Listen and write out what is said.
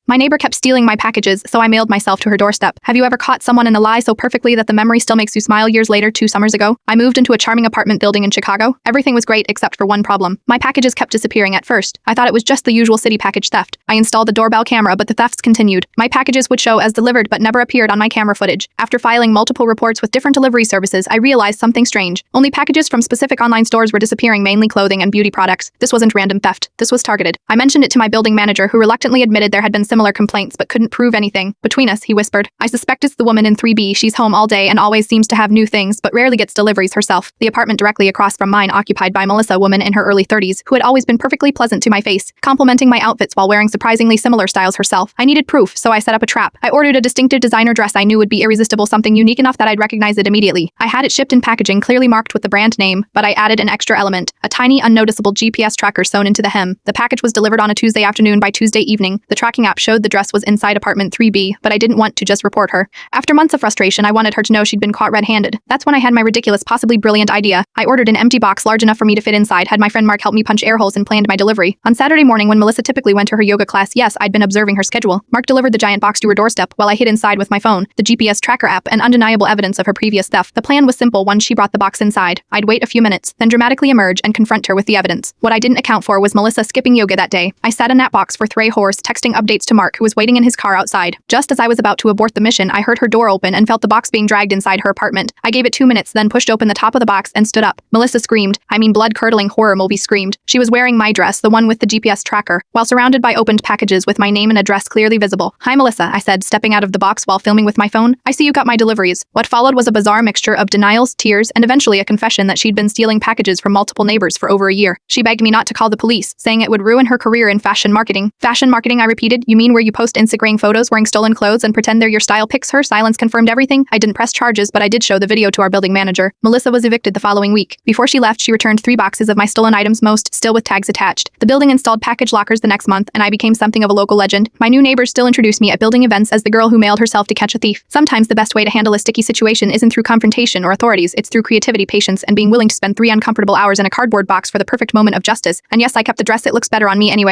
My neighbor kept stealing my packages, so I mailed myself to her doorstep. Have you ever caught someone in a lie so perfectly that the memory still makes you smile years later? 2 summers ago, I moved into a charming apartment building in Chicago. Everything was great except for one problem. My packages kept disappearing at first. I thought it was just the usual city package theft. I installed the doorbell camera, but the thefts continued. My packages would show as delivered but never appeared on my camera footage. After filing multiple reports with different delivery services, I realized something strange. Only packages from specific online stores were disappearing, mainly clothing and beauty products. This wasn't random theft. This was targeted. I mentioned it to my building manager, who reluctantly admitted there had been similar complaints but couldn't prove anything. Between us, he whispered, I suspect it's the woman in 3B. She's home all day and always seems to have new things, but rarely gets deliveries herself. The apartment directly across from mine, occupied by Melissa, a woman in her early 30s, who had always been perfectly pleasant to my face, complimenting my outfits while wearing surprisingly similar styles herself. I needed proof, so I set up a trap. I ordered a distinctive designer dress I knew would be irresistible, something unique enough that I'd recognize it immediately. I had it shipped in packaging clearly marked with the brand name, but I added an extra element, a tiny, unnoticeable GPS tracker sewn into the hem. The package was delivered on a Tuesday afternoon. By Tuesday evening, the tracking app showed the dress was inside apartment 3B, but I didn't want to just report her. After months of frustration, I wanted her to know she'd been caught red-handed. That's when I had my ridiculous, possibly brilliant idea. I ordered an empty box large enough for me to fit inside, had my friend Mark help me punch air holes, and planned my delivery. On Saturday morning, when Melissa typically went to her yoga class, yes, I'd been observing her schedule, Mark delivered the giant box to her doorstep while I hid inside with my phone, the GPS tracker app, and undeniable evidence of her previous theft. The plan was simple. Once she brought the box inside, I'd wait a few minutes, then dramatically emerge and confront her with the evidence. What I didn't account for was Melissa skipping yoga that day. I sat in that box for 3 hours, texting updates to Mark, who was waiting in his car outside. Just as I was about to abort the mission, I heard her door open and felt the box being dragged inside her apartment. I gave it 2 minutes, then pushed open the top of the box and stood up. Melissa screamed. I mean, blood-curdling horror movie screamed. She was wearing my dress, the one with the GPS tracker, while surrounded by opened packages with my name and address clearly visible. Hi, Melissa, I said, stepping out of the box while filming with my phone. I see you got my deliveries. What followed was a bizarre mixture of denials, tears, and eventually a confession that she'd been stealing packages from multiple neighbors for over a year. She begged me not to call the police, saying it would ruin her career in fashion marketing. Fashion marketing, I repeated. You mean where you post Instagram photos wearing stolen clothes and pretend they're your style pics? Her silence confirmed everything. I didn't press charges, but I did show the video to our building manager. Melissa was evicted the following week. Before she left, she returned 3 boxes of my stolen items, most still with tags attached. The building installed package lockers the next month, and I became something of a local legend. My new neighbors still introduced me at building events as the girl who mailed herself to catch a thief. Sometimes the best way to handle a sticky situation isn't through confrontation or authorities, it's through creativity, patience, and being willing to spend 3 uncomfortable hours in a cardboard box for the perfect moment of justice. And yes, I kept the dress. It looks better on me anyway.